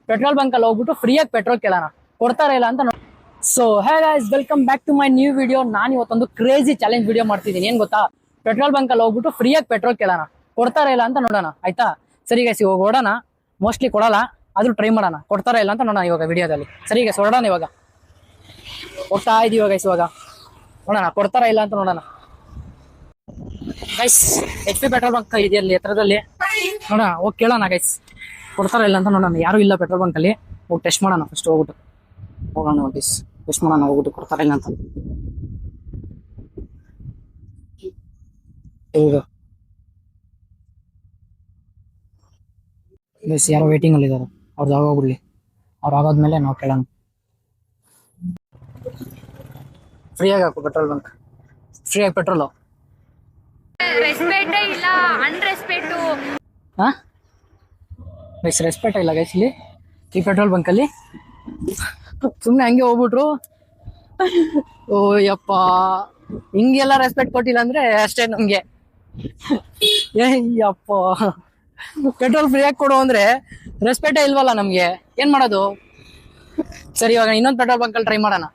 Petrol bunk ಅಲ್ಲಿ ಹೋಗ್ಬಿಟ್ಟು ಫ್ರೀಯಾಗಿ ಪೆಟ್ರೋಲ್ ಕೇಳೋಣ, ಕೊಡ್ತಾರ ಇಲ್ಲ ಅಂತ. So hey guys, welcome back to my new video. ನಾನು ಇವತ್ತೊಂದು ಕ್ರೇಜಿ ಚಾಲೆಂಜ್ ವಿಡಿಯೋ ಮಾಡ್ತಿದ್ದೀನಿ. ಏನ್ ಗೊತ್ತಾ, ಪೆಟ್ರೋಲ್ ಬಂಕ್ ಅಲ್ಲಿ ಹೋಗ್ಬಿಟ್ಟು ಫ್ರೀಯಾಗಿ ಪೆಟ್ರೋಲ್ ಕೇಳೋಣ, ಕೊಡ್ತಾರ ಇಲ್ಲ ಅಂತ ನೋಡೋಣ. ಆಯ್ತಾ, ಸರಿ ಗೈಸ್, ಇವಾಗ ಓಡೋಣ. ಮೋಸ್ಟ್ಲಿ ಕೊಡಲ್ಲ, ಆದ್ರೂ ಟ್ರೈ ಮಾಡೋಣ, ಕೊಡ್ತಾರ ಇಲ್ಲ ಅಂತ ನೋಡೋಣ ಇವಾಗ ವಿಡಿಯೋದಲ್ಲಿ. ಸರಿ ಗೈಸ್, ಹೊರಡೋಣ. ಇವಾಗ ಹೋಗ್ತಾ ಇದೀವಿ ಗೈಸ್, ಇವಾಗ ನೋಡೋಣ ಕೊಡ್ತಾರ ಇಲ್ಲ ಅಂತ ನೋಡೋಣ. ಗೈಸ್, HP ಪೆಟ್ರೋಲ್ ಬಂಕ್ ಇದೆಯಲ್ಲಿ ಎತ್ತರದಲ್ಲಿ, ನೋಡೋಣ ಹೋಗಿ ಕೇಳೋಣ ಗೈಸ್, ಕೊಡ್ತಾರ ಇಲ್ಲ ಅಂತ ನೋಡೋಣ. ಯಾರು ಇಲ್ಲ ಪೆಟ್ರೋಲ್ ಬಂಕ್ ಅಲ್ಲಿ, ಹೋಗಿ ಟೆಸ್ಟ್ ಮಾಡೋಣ. ಫಸ್ಟ್ ಹೋಗ್ಬಿಟ್ಟು ಹೋಗೋಣ ಗೈಸ್, ಟೆಸ್ಟ್ ಮಾಡೋಣ ಹೋಗ್ಬಿಟ್ಟು ಕೊಡ್ತಾರ ಇಲ್ಲ ಅಂತ. ಗೈಸ್, ಯಾರೋ ವೇಟಿಂಗ್ ಅಲ್ಲಿ ಇದಾರೆ, ಅವ್ರದ್ದು ಆಗೋಗ್ಬಿಡ್ಲಿ. ಅವ್ರು ಆಗೋದ್ಮೇಲೆ ನಾವು ಕೇಳೋಣ. ಫ್ರೀಯಾಗಿ ಹಾಕು ಪೆಟ್ರೋಲ್ ಬಂಕ್, ಫ್ರೀಯಾಗಿ ಪೆಟ್ರೋಲು. ರೆಸ್ಪೆಕ್ಟ್ ಇಲ್ಲ, ಅನ್ರೆಸ್ಪೆಕ್ಟು. ಹಾ ಗೈಸ್, ರೆಸ್ಪೆಕ್ಟ್ ಇಲ್ಲ ಗೈಸ್ ಇಲ್ಲಿ ಈ ಪೆಟ್ರೋಲ್ ಬಂಕ್ ಅಲ್ಲಿ. ಸುಮ್ನೆ ಹಂಗೆ ಹೋಗ್ಬಿಟ್ರು. ಓ ಯಪ್ಪ, ಹಿಂಗೆಲ್ಲ ರೆಸ್ಪೆಕ್ಟ್ ಕೊಟ್ಟಿಲ್ಲ ಅಂದ್ರೆ ಅಷ್ಟೇ ನಮ್ಗೆ. ಯಪ್ಪ, ಪೆಟ್ರೋಲ್ ಫ್ರೀಯಾಗಿ ಕೊಡು ಅಂದ್ರೆ ರೆಸ್ಪೆಕ್ಟೇ ಇಲ್ವಲ್ಲ ನಮ್ಗೆ, ಏನ್ ಮಾಡೋದು? ಸರಿ, ಇವಾಗ ಇನ್ನೊಂದು ಪೆಟ್ರೋಲ್ ಬಂಕ್ ಅಲ್ಲಿ ಟ್ರೈ ಮಾಡೋಣ.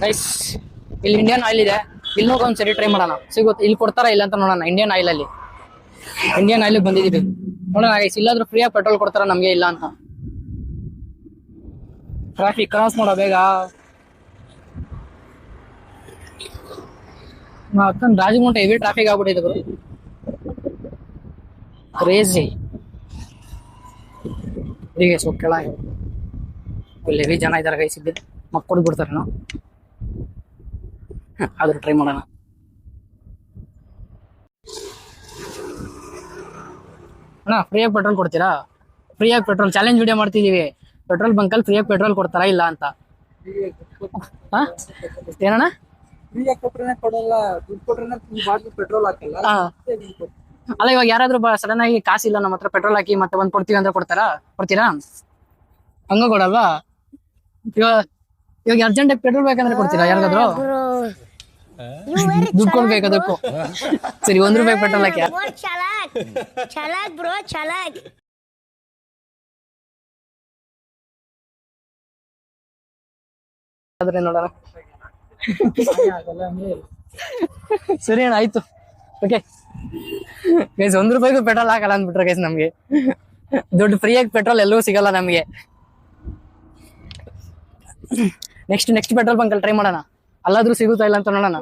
ಗೈಸ್, ಇಲ್ಲಿ ಇಂಡಿಯನ್ ಆಯಿಲ್ ಇದೆ, ಇಲ್ಲಿ ಹೋಗಿ ಒಂದ್ಸರಿ ಟ್ರೈ ಮಾಡೋಣ. ಸಿಗುತ್ತೆ, ಇಲ್ಲಿ ಕೊಡ್ತಾರ ಇಲ್ಲ ಅಂತ ನೋಡೋಣ. ಇಂಡಿಯನ್ ಆಯಿಲ್ ಅಲ್ಲಿ, ಇಂಡಿಯನ್ ಆಯಿಲ್ ಬಂದಿದೀವಿ, ನೋಡೋಣ ಗೈಸ್, ಇಲ್ಲಾದ್ರೂ ಫ್ರೀಯಾಗಿ ಪೆಟ್ರೋಲ್ ಕೊಡ್ತಾರ ನಮ್ಗೆ ಇಲ್ಲ ಅಂತ. ಟ್ರಾಫಿಕ್ ಕ್ರಾಸ್ ಮಾಡೋ ಬೇಗ. ರಾಜಮುಂಟ ಹೆವಿ ಟ್ರಾಫಿಕ್ ಆಗ್ಬಿಟ್ಟಿದೆ ಗುರು, ಕ್ರೇಜಿ. ಹೀಗೆ ಕೆಳ ಇಲ್ಲಿ ಹೆವಿ ಜನ ಇದಾರೆ ಗೈಸ್, ಇದ್ದಿದ್ದು ಮಕ್ಕಳು ಬಿಡ್ತಾರೆ ನಾವು, ಆದ್ರೂ ಟ್ರೈ ಮಾಡೋಣ. ಅಣ್ಣ, ಫ್ರೀಯಾಗಿ ಪೆಟ್ರೋಲ್ ಕೊಡ್ತೀರಾ? ಫ್ರೀಯಾಗಿ ಪೆಟ್ರೋಲ್ ಚಾಲೆಂಜ್ ವಿಡಿಯೋ ಮಾಡ್ತಿದೀವಿ. ಪೆಟ್ರೋಲ್ ಬಂಕ್ ಅಲ್ಲಿ ಫ್ರೀಯಾಗಿ ಪೆಟ್ರೋಲ್ ಕೊಡ್ತಾರಾ ಇಲ್ಲ ಅಂತ. ಹಾ ಏನಣ್ಣ? ಅಲ್ಲ, ಇವಾಗ ಯಾರಾದ್ರೂ ಸಡನ್ ಆಗಿ ಕಾಸಿಲ್ಲ ನಮ್ಮ ಹತ್ರ, ಪೆಟ್ರೋಲ್ ಹಾಕಿ ಮತ್ತೆ ಬಂದ್ ಕೊಡ್ತೀವಿ ಅಂದ್ರೆ ಕೊಡ್ತೀರಾ? ಹಂಗ ಕೊಡಲ್ವಾ? ಇವಾಗ ಅರ್ಜೆಂಟ್ ಪೆಟ್ರೋಲ್ ಬೇಕಂದ್ರೆ ಕೊಡ್ತೀರಾ ಯಾರಿಗಾದ್ರು? ದುಡ್ಡು ಕೊಡ್ಬೇಕು ಅದಕ್ಕೂ. ಸರಿ, ₹1 ಪೆಟ್ರೋಲ್ ಹಾಕಿ. ಆದ್ರೆ ನೋಡೋಣ. ಸರಿ ಅಣ್ಣ, ಆಯ್ತು, ಓಕೆ ಗೈಸ್. ₹1 ಪೆಟ್ರೋಲ್ ಹಾಕಲ್ಲ ಅಂದ್ಬಿಟ್ರೆ ಗೈಸ್, ನಮ್ಗೆ ದುಡ್ಡು ಫ್ರೀಯಾಗಿ ಪೆಟ್ರೋಲ್ ಎಲ್ಲೂ ಸಿಗಲ್ಲ ನಮ್ಗೆ. ನೆಕ್ಸ್ಟ್ ಪೆಟ್ರೋಲ್ ಬಂಕ್ ಅಲ್ಲಿ ಟ್ರೈ ಮಾಡೋಣ, ಅಲ್ಲಾದ್ರೂ ಸಿಗುತ್ತಾ ಇಲ್ಲ ಅಂತ ನೋಡೋಣ.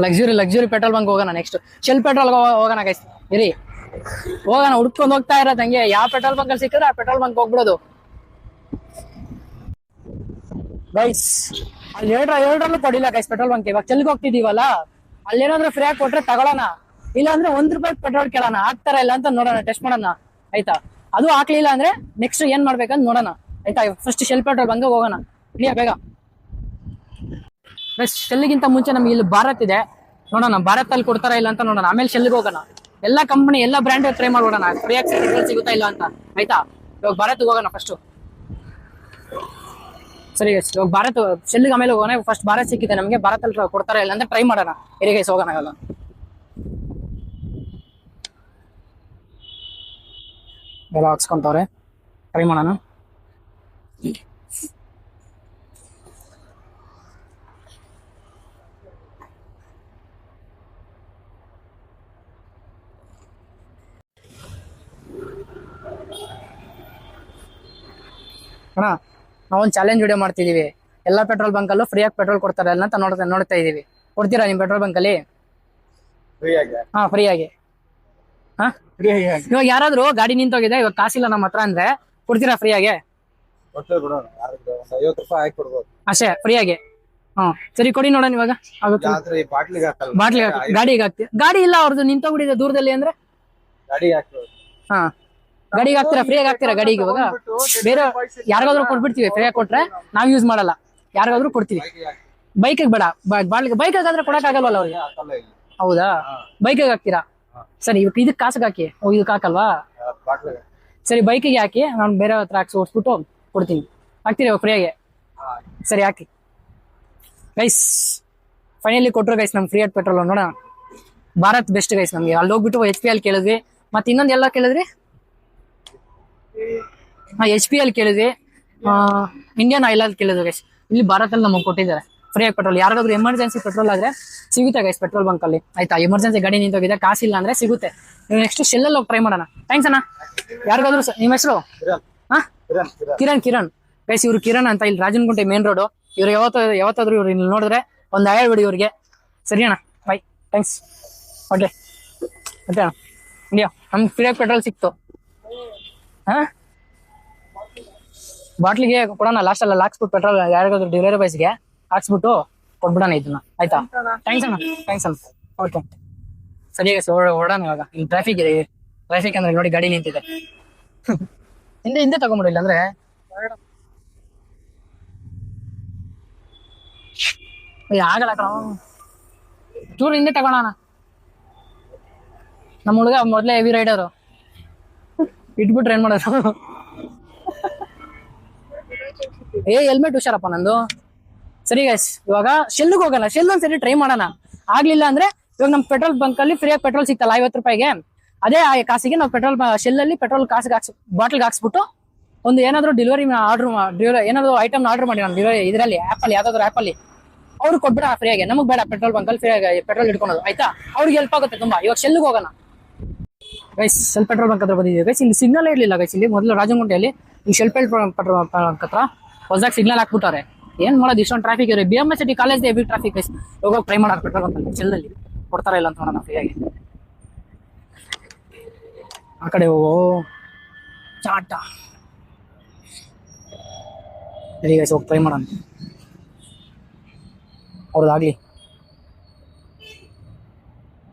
ಲಕ್ಸುರಿ ಪೆಟ್ರೋಲ್ ಬಂಕ್ ಹೋಗೋಣ. ನೆಕ್ಸ್ಟ್ ಶೆಲ್ ಪೆಟ್ರೋಲ್ ಹೋಗೋಣ ಗೈಸ್. ಇರಿ, ಹೋಗೋಣ, ಹುಡ್ಕೊಂಡು ಹೋಗ್ತಾ ಇರೋದು ಹಂಗೆ. ಯಾವ ಪೆಟ್ರೋಲ್ ಬಂಕ್ ಅಲ್ಲಿ ಸಿಕ್ಕಿದ್ರೆ ಆ ಪೆಟ್ರೋಲ್ ಬಂಕ್ ಹೋಗ್ಬಿಡೋದು ಗೈಸ್. ಅಲ್ಲಿ ಎರಡರಲ್ಲೂ ಕೊಡಿಲ್ಲ ಗೈಸ್ ಪೆಟ್ರೋಲ್ ಬಂಕ್. ಇವಾಗ ಚೆಲ್ಗೆ ಹೋಗ್ತಿದೀವಲ್ಲ, ಅಲ್ಲೇನಾದ್ರೂ ಫ್ರೀಯಾಗಿ ಕೊಟ್ರೆ ತಗೊಳ್ಳೋಣ, ಇಲ್ಲ ಅಂದ್ರೆ ₹1 ಪೆಟ್ರೋಲ್ ಕೇಳೋಣ, ಹಾಕ್ತಾರ ಇಲ್ಲ ಅಂತ ನೋಡೋಣ, ಟೆಸ್ಟ್ ಮಾಡೋಣ. ಆಯ್ತಾ, ಅದು ಹಾಕ್ಲಿಲ್ಲ ಅಂದ್ರೆ ನೆಕ್ಸ್ಟ್ ಏನ್ ಮಾಡ್ಬೇಕಂತ ನೋಡೋಣ. ಆಯ್ತಾ, ಫಸ್ಟ್ ಶೆಲ್ ಪೆಟ್ರೋಲ್ ಬಂಕ್ ಹೋಗೋಣ. ಇಳಿಯ ಬೇಗ. ಶೆಲ್ಗಿಂತ ಮುಂಚೆ ನಮ್ಗೆ ಇಲ್ಲಿ ಭಾರತ್ ಇದೆ, ನೋಡೋಣ ಭಾರತ್ ಅಲ್ಲಿ ಕೊಡ್ತಾರ ಇಲ್ಲ ಅಂತ ನೋಡೋಣ. ಆಮೇಲೆ ಶೆಲ್ಗೆ ಹೋಗೋಣ. ಎಲ್ಲಾ ಕಂಪನಿ ಎಲ್ಲಾ ಬ್ರ್ಯಾಂಡ್ ಟ್ರೈ ಮಾಡೋಣ, ಫ್ರೀಯಾಗಿ ಪೆಟ್ರೋಲ್ ಸಿಗುತ್ತಾ ಇಲ್ಲ ಅಂತ. ಆಯ್ತಾ, ಇವಾಗ ಭಾರತ್ ಹೋಗೋಣ ಫಸ್ಟ್. ಸರಿ ಗೈಸ್, ಇವಾಗ ಭಾರತ್ ಶೆಲ್ಗೆ ಆಮೇಲೆ ಹೋಗೋಣ. ಫಸ್ಟ್ ಭಾರತ್ ಸಿಕ್ಕಿದೆ ನಮಗೆ, ಭಾರತ್ ಅಲ್ಲಿ ಕೊಡ್ತಾರ ಇಲ್ಲ ಅಂತ ಟ್ರೈ ಮಾಡೋಣ. ಹೇಗೆ ಗೈಸ್, ಹೋಗೋಣ. ಆಗಲ್ಲ, ಎಲ್ಲ ಹಾಕ್ಸ್ಕೊಂತವ್ರೆ, ಟ್ರೈ ಮಾಡೋಣ. ಅಣ್ಣ, ನಾವೊಂದು ಚಾಲೆಂಜ್ ವಿಡಿಯೋ ಮಾಡ್ತಿದೀವಿ. ಎಲ್ಲಾ ಪೆಟ್ರೋಲ್ ಬಂಕ್ ಅಲ್ಲೂ ಫ್ರೀಯಾಗಿ ಪೆಟ್ರೋಲ್ ಕೊಡ್ತಾರೆ ಇಲ್ಲ ಅಂತ ನೋಡ್ತಾ ಇದೀವಿ. ಕೊಡ್ತೀರಾ ನಿಮ್ ಪೆಟ್ರೋಲ್ ಬಂಕ್ ಅಲ್ಲಿ? ಹಾ, ಫ್ರೀಯಾಗಿ. ಹಾ, ಇವಾಗ ಯಾರಾದ್ರೂ ಗಾಡಿ ನಿಂತೋಗಿದೆ, ಇವಾಗ ಕಾಸಿಲ್ಲ ನಮ್ಮ ಹತ್ರ ಅಂದ್ರೆ ಕೊಡ್ತೀರಾ ಫ್ರೀಯಾಗಿ? ಅಷ್ಟೇ, ಫ್ರೀಯಾಗಿ. ಹಾ, ಸರಿ, ಕೊಡಿ ನೋಡೋಣ ಇವಾಗ. ಬಾಟ್ಲಿಗೆ ಗಾಡಿಗೆ ಹಾಕ್ತಿ? ಗಾಡಿ ಇಲ್ಲ ಅವ್ರದ್ದು, ನಿಂತೋಗ್ಬಿಟ್ಟಿದೆ ದೂರದಲ್ಲಿ ಅಂದ್ರೆ. ಹಾ, ಗಾಡಿಗೆ ಹಾಕ್ತೀರಾ? ಫ್ರೀಯಾಗಿ ಹಾಕ್ತೀರಾ ಗಾಡಿಗೆ? ಇವಾಗ ಬೇರೆ ಯಾರಿಗಾದ್ರೂ ಕೊಟ್ಬಿಡ್ತೀವಿ, ಫ್ರೀಯಾಗಿ ಕೊಟ್ರೆ ನಾವ್ ಯೂಸ್ ಮಾಡಲ್ಲ, ಯಾರಿಗಾದ್ರೂ ಕೊಡ್ತೀವಿ. ಬೈಕಿಗೆ ಬೇಡ, ಬೈಕಿಗೆ ಆದ್ರೆ ಕೊಡಕ್ ಆಗಲ್ವಲ್ಲ ಅವ್ರಿಗೆ. ಹೌದಾ, ಬೈಕಿಗೆ ಹಾಕ್ತೀರಾ? ಸರಿ, ಇವಾಗ ಇದಕ್ಕೆ ಕಾಸಿಗೆ ಹಾಕಿ. ಇದಕ್ಕೆ ಹಾಕಲ್ವಾ? ಸರಿ, ಬೈಕಿಗೆ ಹಾಕಿ, ನಾನು ಬೇರೆ ಹತ್ರ ಹಾಕಿ ಓಡಿಸ್ಬಿಟ್ಟು ಕೊಡ್ತೀನಿ. ಹಾಕ್ತೀರಿ ಇವಾಗ ಫ್ರೀಯಾಗಿ? ಸರಿ, ಹಾಕಿ ಗೈಸ್. ಫೈನಲಿ ಕೊಟ್ರು ಗೈಸ್ ನಮ್ ಫ್ರೀ ಪೆಟ್ರೋಲ್. ನೋಡೋಣ, ಭಾರತ್ ಬೆಸ್ಟ್ ಗೈಸ್ ನಮ್ಗೆ. ಅಲ್ಲಿ ಹೋಗ್ಬಿಟ್ಟು HP ಅಲ್ಲಿ ಕೇಳಿದ್ವಿ, ಮತ್ತೆ ಇನ್ನೊಂದು ಎಲ್ಲ ಕೇಳಿದ್ರಿ, HPL ಕೇಳಿದ್ವಿ, ಇಂಡಿಯನ್ ಆಯಿಲ್ ಅಲ್ಲಿ ಕೇಳಿದ್ವಿ ಗೈಸ್. ಇಲ್ಲಿ ಭಾರತದಲ್ಲಿ ನಮಗೆ ಕೊಟ್ಟಿದ್ದಾರೆ ಫ್ರೀಯಾಗಿ ಪೆಟ್ರೋಲ್. ಯಾರಾದ್ರೂ ಎಮರ್ಜೆನ್ಸಿ ಪೆಟ್ರೋಲ್ ಆದ್ರೆ ಸಿಗುತ್ತೆ ಗೈಸ್ ಪೆಟ್ರೋಲ್ ಬಂಕ್ ಅಲ್ಲಿ. ಆಯ್ತಾ, ಎಮರ್ಜೆನ್ಸಿ ಗಾಡಿ ನಿಂತೋಗಿದೆ, ಕಾಸಿಲ್ಲ ಅಂದ್ರೆ ಸಿಗುತ್ತೆ. ನೀವು ನೆಕ್ಸ್ಟ್ ಶೆಲ್ಲಲ್ಲಿ ಹೋಗಿ ಟ್ರೈ ಮಾಡೋಣ. ಥ್ಯಾಂಕ್ಸ್ ಅಣ್ಣ. ಯಾರಿಗಾದ್ರು ನಿಮ್ಮ ಹೆಸರು? ಕಿರಣ್ ಗೈಸ್. ಇವ್ರು ಕಿರಣ್ ಅಂತ, ಇಲ್ಲಿ ರಾಜನಗುಂಟೆ ಮೇನ್ ರೋಡ್. ಇವ್ರು ಯಾವತ್ತಾದ್ರೂ ಇವ್ರು ಇಲ್ಲಿ ನೋಡಿದ್ರೆ ಒಂದು ಹೇಳ್ಬಿಡಿ ಇವ್ರಿಗೆ. ಸರಿ ಅಣ್ಣ, ಬೈ, ಥ್ಯಾಂಕ್ಸ್. ಓಕೆ ಮತ್ತೆ ಅಣ್ಣ, ಇಂಡಿಯಾ ನಮ್ಗೆ ಫ್ರೀಯಾಗಿ ಪೆಟ್ರೋಲ್ ಸಿಕ್ತು. ಬಾಟ್ಲಿಗೆ ಕೊಡೋಣ, ಲಾಸ್ಟ್ ಅಲ್ಲಿ ಹಾಕ್ಸ್ಬಿಟ್ಟು ಪೆಟ್ರೋಲ್ ಯಾರಿಗಾದ್ರು ಡೆಲಿವರಿ ಬಾಯ್ಸ್ಗೆ ಹಾಕ್ಸ್ಬಿಟ್ಟು ಕೊಟ್ಬಿಡೋಣ ಇದನ್ನ. ಆಯ್ತಾ, ಥ್ಯಾಂಕ್ಸ್ ಅಣ್ಣ. ಓಕೆ ಸರಿ ಓಡೋಣ ಇವಾಗ. ಇಲ್ಲಿ ಟ್ರಾಫಿಕ್ ಇದೆ. ಟ್ರಾಫಿಕ್ ಅಂದ್ರೆ ನೋಡಿ ಗಾಡಿ ನಿಂತಿದೆ. ಹಿಂದೆ ತಗೊಂಬಿಡಿಲ್ಲ ಅಂದ್ರೆ ಆಗಲ್ಲ ಕಣ. ಚೂರು ಹಿಂದೆ ತಗೊಳೋಣ. ನಮ್ಮ ಹುಡುಗ ಮೊದ್ಲೇ ಹೆವಿ ರೈಡರು, ಇಟ್ಬಿಟ್ರೆ ಏನ್ ಮಾಡೋದು? ಹೆಲ್ಮೆಟ್ ಹುಷಾರಪ್ಪ ನಂದು. ಸರಿ ಗೈಸ್, ಇವಾಗ ಶೆಲ್ಗೆ ಹೋಗೋಣ. ಶೆಲ್ ಒಂದ್ಸರಿ ಟ್ರೈ ಮಾಡೋಣ. ಆಗ್ಲಿಲ್ಲ ಅಂದ್ರೆ ಇವಾಗ ನಮ್ ಪೆಟ್ರೋಲ್ ಬಂಕ್ ಅಲ್ಲಿ ಫ್ರೀಯಾಗಿ ಪೆಟ್ರೋಲ್ ಸಿಗ್ತಲ್ಲ 50 ರೂಪಾಯಿಗೆ. ಅದೇ ಕಾಸಿಗೆ ನಾವು ಪೆಟ್ರೋಲ್ ಶೆಲ್ ಅಲ್ಲಿ ಪೆಟ್ರೋಲ್ ಕಾಸಿಗೆ ಬಾಟ್ಲಿಗೆ ಹಾಕ್ಸ್ಬಿಟ್ಟು ಒಂದು ಏನಾದ್ರು ಡೆಲಿವರಿ ಏನಾದ್ರು ಐಟಮ್ ಆರ್ಡರ್ ಮಾಡಿ ನಾನು ಇದರಲ್ಲಿ ಆ್ಯಪಲ್ಲಿ, ಯಾವ್ದಾದ್ರು ಆ್ಯಪಲ್ಲಿ ಅವ್ರು ಕೊಟ್ಬಿಡ ಫ್ರೀಯಾಗಿ. ನಮಗ್ ಬೇಡ ಪೆಟ್ರೋಲ್ ಬಂಕ್ ಅಲ್ಲಿ ಫ್ರೀಯಾಗಿ ಪೆಟ್ರೋಲ್ ಇಟ್ಕೊಳೋದು. ಆಯ್ತಾ, ಅವ್ರಿಗೆ ಹೆಲ್ಪ್ ಆಗುತ್ತೆ ತುಂಬಾ. ಇವಾಗ ಶೆಲ್ಗೆ ಹೋಗೋಣ ಗೈಸ್. ಶೆಲ್ ಪೆಟ್ರೋಲ್ ಬಂಕ್ ಹತ್ರ ಬಂದಿದ್ದೀವಿ ಗೈಸ್. ಇಲ್ಲಿ ಸಿಗ್ನಲ್ ಇರ್ಲಿಲ್ಲ ಗೈಸ್. ಇಲ್ಲಿ ಮೊದಲು ರಾಜನಗುಂಟೆಯಲ್ಲಿ ಈ ಶೆಲ್ ಪೆಟ್ರೋಲ್ ಬಂಕ್ ಹತ್ರ ಹೊಸದಾಗಿ ಸಿಗ್ನಲ್ ಹಾಕ್ಬಿಟ್ಟಾರೆ. ಏನ್ ಮಾಡೋದು, ಇಷ್ಟೊಂದು ಟ್ರಾಫಿಕ್ ಇದೆ. BMS college heavy traffic guys. ಇವಾಗ ಟ್ರೈ ಮಾಡೋಣ ಪೆಟ್ರೋಲ್ ಬಂಕ್ ಅಲ್ಲಿ ಶೆಲ್ಲಲ್ಲಿ ಕೊಡ್ತಾರ ಇಲ್ಲ ಅಂತ ನೋಡೋಣ ಫ್ರೀಯಾಗಿ. ಆ ಕಡೆ ಹೋಗೋ ಚಾಟ. ಸರಿ ಗೈಸ್, ಹೋಗಿ ಟ್ರೈ ಮಾಡೋಣ. ಅವ್ರದ್ದಾಗ್ಲಿ.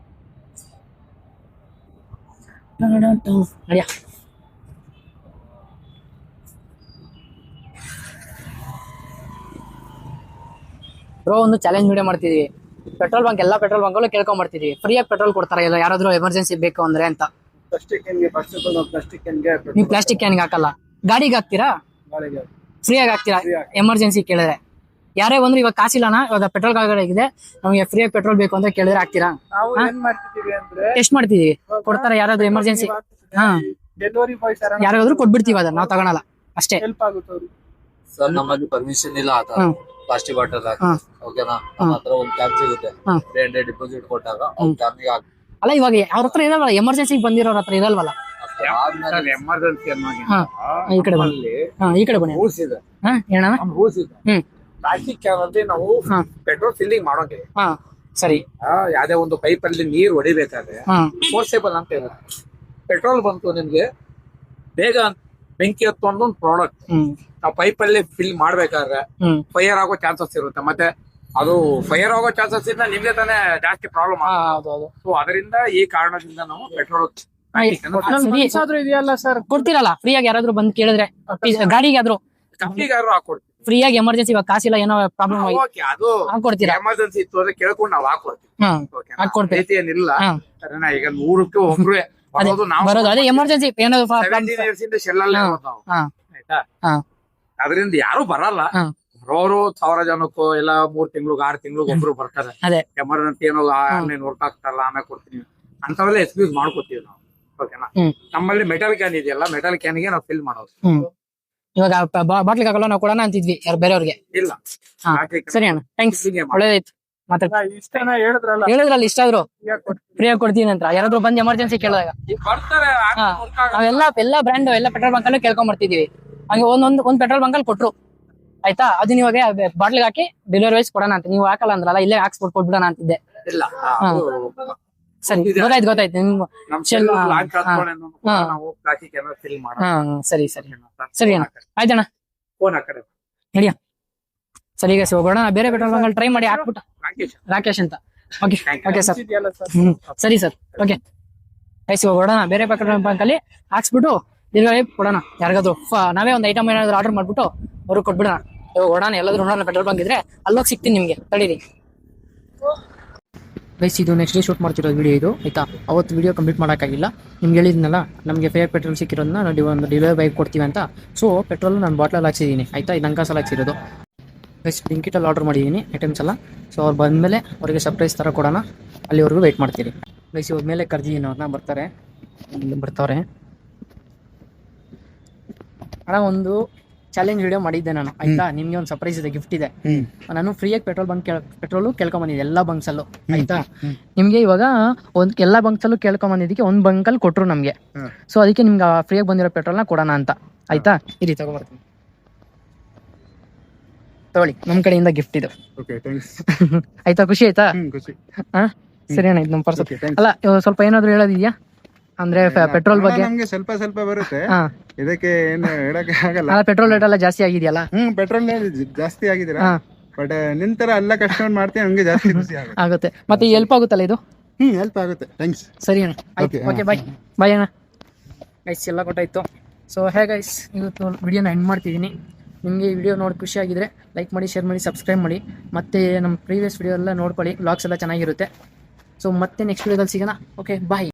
ನಡಿಯ ಬ್ರೋ, ಒಂದು ಚಾಲೆಂಜ್ ವಿಡಿಯೋ ಮಾಡ್ತಿದೀವಿ. ಪೆಟ್ರೋಲ್ ಬಂಕ್ ಎಲ್ಲ ಪೆಟ್ರೋಲ್ ಬಂಕಲ್ಲೂ ಕೇಳ್ಕೊಂಡ್ ಮಾಡ್ತಿದೀವಿ, ಫ್ರೀಯಾಗಿ ಪೆಟ್ರೋಲ್ ಕೊಡ್ತಾರ ಇಲ್ಲ ಯಾರಾದ್ರೂ ಎಮರ್ಜೆನ್ಸಿ ಬೇಕು ಅಂದ್ರೆ ಅಂತ. ನೀವು ಪ್ಲಾಸ್ಟಿಕ್ ಕ್ಯಾನ್ಗೆ ಹಾಕಲ್ಲ, ಗಾಡಿಗೆ ಹಾಕ್ತೀರಾ? ಫ್ರೀಯಾಗಿ ಹಾಕ್ತೀರಾ ಎಮರ್ಜೆನ್ಸಿ ಕೇಳಿದ್ರೆ? ಯಾರೇ ಬಂದ್ರು ಇವಾಗ ಕಾಸಿಲ್ಲಣ್ಣ, ಇವಾಗ ಪೆಟ್ರೋಲ್ ಗಾಡಿಗಿದೆ, ನಮಗೆ ಫ್ರೀಯಾಗಿ ಪೆಟ್ರೋಲ್ ಬೇಕು ಅಂತ ಕೇಳಿದ್ರೆ ಹಾಕ್ತೀರಾ? ಟೆಸ್ಟ್ ಮಾಡ್ತಿದೀವಿ, ಕೊಡ್ತಾರ ಯಾರಾದ್ರೂ ಎಮರ್ಜೆನ್ಸಿ. ಯಾರಾದ್ರೂ ಕೊಟ್ಬಿಡ್ತೀವಿ, ಅದನ್ನ ನಾವು ತಗೊಳಲ್ಲ ಅಷ್ಟೇ. ಸರ್ ನಮ್ಮಲ್ಲಿ ಪರ್ಮಿಷನ್ ಇಲ್ಲ ಆ ತರ ಪ್ಲಾಸ್ಟಿಕ್ ಬಾಟಲ್ ಓಕೆನಾ. ನಮ್ಮ ಹತ್ರ ಒಂದು ಕ್ಯಾನ್ ಸಿಗುತ್ತೆ, 300 ಡಿಪಾಸಿಟ್ ಕೊಟ್ಟಾಗ ಕ್ಯಾನ್ಗೆ ಹಾಕಿ. ಅಲ್ಲ ಇವಾಗ ಅವ್ರ ಹತ್ರ ಇರಲ್ವಲ್ಲ, ಎಮರ್ಜೆನ್ಸಿ ಬಂದಿರೋರ ಹತ್ರ ಇರಲ್ವಲ್ಲ. ಎಮರ್ಜೆನ್ಸಿ ಈ ಕಡೆ ಬನ್ನಿ, ಈ ಕಡೆ ಬನ್ನಿ. ರೂಲ್ಸ್ ಇದೆ, ರೂಲ್ಸ್ ಇದೆ. ಪ್ಲಾಸ್ಟಿಕ್ ಕ್ಯಾನ್ ಅಲ್ಲಿ ನಾವು ಪೆಟ್ರೋಲ್ ಫಿಲ್ಲಿಂಗ್ ಮಾಡೋಕೆ ಸರಿ, ಯಾವ್ದೇ ಒಂದು ಪೈಪ್ ಅಲ್ಲಿ ನೀರು ಹೊಡಿಬೇಕಾದ್ರೆ ಫೋರ್ಸೇಬಲ್ ಅಂತ ಇರುತ್ತೆ. ಪೆಟ್ರೋಲ್ ಬಂತು ನಿಮ್ಗೆ ಬೇಗ ಬೆಂಕಿ ಹತ್ತೊಂದು ಒಂದು ಪ್ರಾಡಕ್ಟ್. ನಾವು ಪೈಪ್ ಅಲ್ಲಿ ಫಿಲ್ ಮಾಡ್ಬೇಕಾದ್ರೆ ಫೈರ್ ಆಗೋ ಚಾನ್ಸಸ್ ಇರುತ್ತೆ. ಮತ್ತೆ ಅದು ಫೈರ್ ಆಗೋ ಚಾನ್ಸಸ್ ಇಂದ ನಿಮ್ಗೆ ತಾನೇ ಜಾಸ್ತಿ ಪ್ರಾಬ್ಲಮ್ ಆಗೋದು. ಸೊ ಅದರಿಂದ ಈ ಕಾರಣದಿಂದ ನಾವು ಪೆಟ್ರೋಲ್ ಇದೆಯಲ್ಲ ಸರ್, ಕೊಡ್ತೀರಲ್ಲ ಫ್ರೀಯಾಗಿ. ಯಾರಾದ್ರೂ ಬಂದು ಕೇಳಿದ್ರೆ ಗಾಡಿಗೆ ಆದ್ರೂ ಕಂಪ್ನಿಗಾದ್ರು ಹಾಕೊಡ್ತೀವಿ ಫ್ರೀಯಾಗಿ. ಎಮರ್ಜೆನ್ಸಿ ಇವಾಗ ಕಾಸಿಲ್ಲ, ಏನೋ ಪ್ರಾಬ್ಲಮ್ ಅದು ಹಾಕೊಡ್ತೀರಾ? ಎಮರ್ಜೆನ್ಸಿ ಇತ್ತು ಅಂದ್ರೆ ಕೇಳ್ಕೊಂಡು ನಾವು ಹಾಕೊಡ್ತೀವಿ. ರೀತಿ ಏನಿಲ್ಲ. ಈಗ 100ಕ್ಕೆ ಒಬ್ರು ಬರೋದು ಅದೇ ಎಮರ್ಜೆನ್ಸಿ ಏನಾದ್ರು ಆಯ್ತಾ. ಅದರಿಂದ ಯಾರು ಬರಲ್ಲ, ಬರೋರು 1000 ಜನಕ್ಕೂ ಎಲ್ಲ 3 ತಿಂಗ್ಳಿಗೆ 6 ತಿಂಗ್ಳಿಗೆ ಒಬ್ರು ಬರ್ತಾರೆ. ಎಮರ್ಜೆನ್ಸಿ ಏನೋ ಆನ್ಲೈನ್ ವರ್ಕ್ ಆಗ್ತಾರಲ್ಲ, ಆಮೇಲೆ ಕೊಡ್ತೀನಿ ಅಂತವೆಲ್ಲ ಎಕ್ಸ್ಕ್ಯೂಸ್ ಮಾಡ್ಕೊತೀವಿ ನಾವು. ಓಕೆನಾ. ನಮ್ಮಲ್ಲಿ ಮೆಟಲ್ ಕ್ಯಾನ್ ಇದೆಯಲ್ಲ, ಮೆಟಲ್ ಕ್ಯಾನ್ಗೆ ನಾವು ಫಿಲ್ ಮಾಡೋದು. ಇವಾಗ ಬಾಟ್ಲಿಗೆ ಹಾಕಲ್ಲ ನಾವು ಕೊಡೋಣ ಅಂತಿದ್ವಿ ಯಾರು ಬೇರೆಯವ್ರಿಗೆ. ಇಲ್ಲ ಸರಿ ಅಣ್ಣ, ಥ್ಯಾಂಕ್ಸ್, ಒಳ್ಳೇದಾಯ್ತು. ಹೇಳಿದ್ರಲ್ಲ ಇಷ್ಟ ಆದ್ರು ಫ್ರೀಯಾಗಿ ಕೊಡ್ತೀನಿ ಅಂತ. ಯಾರಾದ್ರೂ ಬಂದ್ ಎಮರ್ಜೆನ್ಸಿ ಕೇಳಿದಾಗ ನಾವೆಲ್ಲ ಬ್ರ್ಯಾಂಡ್ ಎಲ್ಲ ಪೆಟ್ರೋಲ್ ಬಂಕ್ ಅಲ್ಲೂ ಕೇಳ್ಕೊಂಡ್ ಬರ್ತಿದೀವಿ. ಹಂಗೆ ಒಂದ್ ಪೆಟ್ರೋಲ್ ಬಂಕ್ ಅಲ್ಲಿ ಕೊಟ್ರು. ಆಯ್ತಾ, ಅದನ್ನ ಇವಾಗ ಬಾಟ್ಲಿಗೆ ಹಾಕಿ ಡೆಲಿವರಿ ವೈಸ್ ಕೊಡೋಣ ಅಂತ. ನೀವು ಹಾಕಲ್ಲ ಅಂದ್ರಲ್ಲ, ಇಲ್ಲೇ ಹಾಕ್ಸ್ಬಿಟ್ಟು ಕೊಟ್ಬಿಡೋಣ ಅಂತಿದ್ದೆ. ಸರಿ, ಗೊತ್ತಾಯ್ತು ನಿಮ್ ಸರಿ ಅಣ್ಣ, ಆಯ್ತಣ್ಣ, ನಡಿಯ. ಸರಿ ಈಗ ಹೋಗೋಣ, ಬೇರೆ ಪೆಟ್ರೋಲ್ ಬಂಕ್ ಅಲ್ಲಿ ಟ್ರೈ ಮಾಡಿ ಹಾಕ್ಬಿಟ್ಟು. ರಾಕೇಶ್ ಅಂತ. ಓಕೆ ಸರ್, ಸರಿ ಸರ್, ಓಕೆ ಗೈಸ್. ಹೋಗೋಣ, ಬೇರೆ ಪೆಟ್ರೋಲ್ ಬಂಕ್ ಅಲ್ಲಿ ಹಾಕ್ಸ್ಬಿಟ್ಟು ಡೆಲಿವರಿ ಕೊಡೋಣ ಯಾರಿಗಾದ್ರು. ನಾವೇ ಒಂದು ಐಟಮ್ ಏನಾದ್ರು ಆರ್ಡರ್ ಮಾಡ್ಬಿಟ್ಟು ಅವ್ರಿಗೆ ಕೊಟ್ಬಿಡೋಣ. ಓಡೋಣ, ಎಲ್ಲಾದ್ರೂ ನೋಡೋಣ ಪೆಟ್ರೋಲ್ ಬಂಕ್ ಇದ್ರೆ ಅಲ್ಲೋಗಿ ಸಿಗ್ತೀನಿ ನಿಮ್ಗೆ, ತಡೀರಿ ಗೈಸ್. ಇದು ನೆಕ್ಸ್ಟ್ ಡೇ ಶೂಟ್ ಮಾಡ್ತಿರೋದು ವಿಡಿಯೋ ಇದು, ಆಯ್ತಾ. ಅವತ್ತು ವಿಡಿಯೋ ಕಂಪ್ಲೀಟ್ ಮಾಡೋಕ್ಕಾಗಿಲ್ಲ. ನಿಮ್ಗೆ ಹೇಳಿದ್ನಲ್ಲ, ನಮಗೆ ಫ್ರೀಯಾಗಿ ಪೆಟ್ರೋಲ್ ಸಿಕ್ಕಿರೋದನ್ನ ನಾವು ಒಂದು ಡೆಲಿವರಿ ಬೈಕ್ ಕೊಡ್ತೀವಿ ಅಂತ. ಸೊ ಪೆಟ್ರೋಲ್ ನಾನು ಬಾಟ್ಲಲ್ಲಿ ಹಾಕ್ಸಿದ್ದೀನಿ, ಆಯ್ತಾ. ಇದು ನಂಕಾಸಲ್ಲಿ ಹಾಕ್ಸಿರೋದು ಗೈಸ್. ಬ್ಲಿಂಕಿಟಲ್ಲಿ ಆರ್ಡರ್ ಮಾಡಿದ್ದೀನಿ ಐಟಮ್ಸ್ ಎಲ್ಲ. ಸೊ ಅವ್ರು ಬಂದಮೇಲೆ ಅವರಿಗೆ ಸರ್ಪ್ರೈಸ್ ಥರ ಕೊಡೋಣ, ಅಲ್ಲಿವರೆಗೂ ವೆಯ್ಟ್ ಮಾಡ್ತೀರಿ ಗೈಸ್. ಇವಾಗ ಮೇಲೆ ಕರ್ದಿದ್ದೀನಿ, ಅವ್ರನ್ನ ಬರ್ತಾರೆ. ಅಣ್ಣ ಒಂದು ಚಾಲೆಂಜ್ ವಿಡಿಯೋ ಮಾಡಿದ್ದೆ ನಾನು ಆಯ್ತಾ, ನಿಮ್ಗೆ ಒಂದು ಸರ್ಪ್ರೈಸ್ ಇದೆ, ಗಿಫ್ಟ್ ಇದೆ. ನಾನು ಫ್ರೀಯಾಗಿ ಪೆಟ್ರೋಲು ಕೇಳ್ಕೊಂಬಂದಿದ್ದೆ ಎಲ್ಲ ಬಂಕ್ಸಲ್ಲೂ ಆಯ್ತಾ. ನಿಮ್ಗೆ ಇವಾಗ ಎಲ್ಲ ಬಂಕ್ಸಲ್ಲೂ ಕೇಳ್ಕೊಂಬಂದಿದ್ದಕ್ಕೆ ಒಂದು ಬಂಕಲ್ಲಿ ಕೊಟ್ರು ನಮ್ಗೆ. ಸೊ ಅದಕ್ಕೆ ನಿಮ್ಗೆ ಫ್ರೀಯಾಗಿ ಬಂದಿರೋ ಪೆಟ್ರೋಲ್ನ ಕೊಡೋಣ ಅಂತ ಆಯ್ತಾ. ಇರಿ ತಗೊಬರ್ತೀನಿ, ತಗೊಳ್ಳಿ, ನಮ್ ಕಡೆಯಿಂದ ಗಿಫ್ಟ್ ಇದು. ಆಯ್ತಾ, ಖುಷಿ ಆಯ್ತಾ? ಹಾ ಸರಿ ಅಣ್ಣ, ಇದು ನಮ್ಮ ಪರ್ಸ್. ಅಲ್ಲ ಸ್ವಲ್ಪ ಏನಾದ್ರು ಹೇಳೋದಿದ್ಯಾ ಅಂದ್ರೆ ಪೆಟ್ರೋಲ್ ಬಗ್ಗೆ? ನಮ್ಗೆ ಸ್ವಲ್ಪ ಸ್ವಲ್ಪ ಬರುತ್ತೆ, ಇದಕ್ಕೆ ಏನು ಹೇಳಕ್ಕೆ ಆಗಲ್ಲ. ಪೆಟ್ರೋಲ್ ರೇಟ್ ಎಲ್ಲ ಜಾಸ್ತಿ ಆಗಿದೆಯಲ್ಲ? ಪೆಟ್ರೋಲ್ ಜಾಸ್ತಿ ಆಗಿದ್ದೀರಾ, ಬಟ್ ನಿಂತರ ಎಲ್ಲ ಕಸ್ಟಮರ್ ಮಾಡ್ತೀನಿ, ನಮ್ಗೆ ಜಾಸ್ತಿ ಖುಷಿ ಆಗುತ್ತೆ. ಮತ್ತೆ ಹೆಲ್ಪ್ ಆಗುತ್ತಲ್ಲ ಇದು? ಹೆಲ್ಪ್ ಆಗುತ್ತೆ. ಥ್ಯಾಂಕ್ಸ್. ಸರಿ ಅಣ್ಣ, ಆಯ್ತು, ಓಕೆ, ಬಾಯ್ ಬಾಯ್ ಅಣ್ಣ. ಗೈಸ್ ಎಲ್ಲ ಕೊಟ್ಟಾಯ್ತು. ಸೊ ಹೇ ಗೈಸ್, ಇವತ್ತು ವಿಡಿಯೋನ ಎಂಡ್ ಮಾಡ್ತಿದ್ದೀನಿ. ನಿಮಗೆ ಈ ವಿಡಿಯೋ ನೋಡಿ ಖುಷಿ ಆಗಿದ್ರೆ ಲೈಕ್ ಮಾಡಿ, ಶೇರ್ ಮಾಡಿ, ಸಬ್ಸ್ಕ್ರೈಬ್ ಮಾಡಿ. ಮತ್ತೆ ನಮ್ಮ ಪ್ರೀವಿಯಸ್ ವಿಡಿಯೋ ಎಲ್ಲ ನೋಡ್ಕೊಳ್ಳಿ, ವ್ಲಾಗ್ಸ್ ಎಲ್ಲ ಚೆನ್ನಾಗಿರುತ್ತೆ. ಸೊ ಮತ್ತೆ ನೆಕ್ಸ್ಟ್ ವಿಡಿಯೋದಲ್ಲಿ ಸಿಗೋಣ. ಓಕೆ, ಬಾಯ್.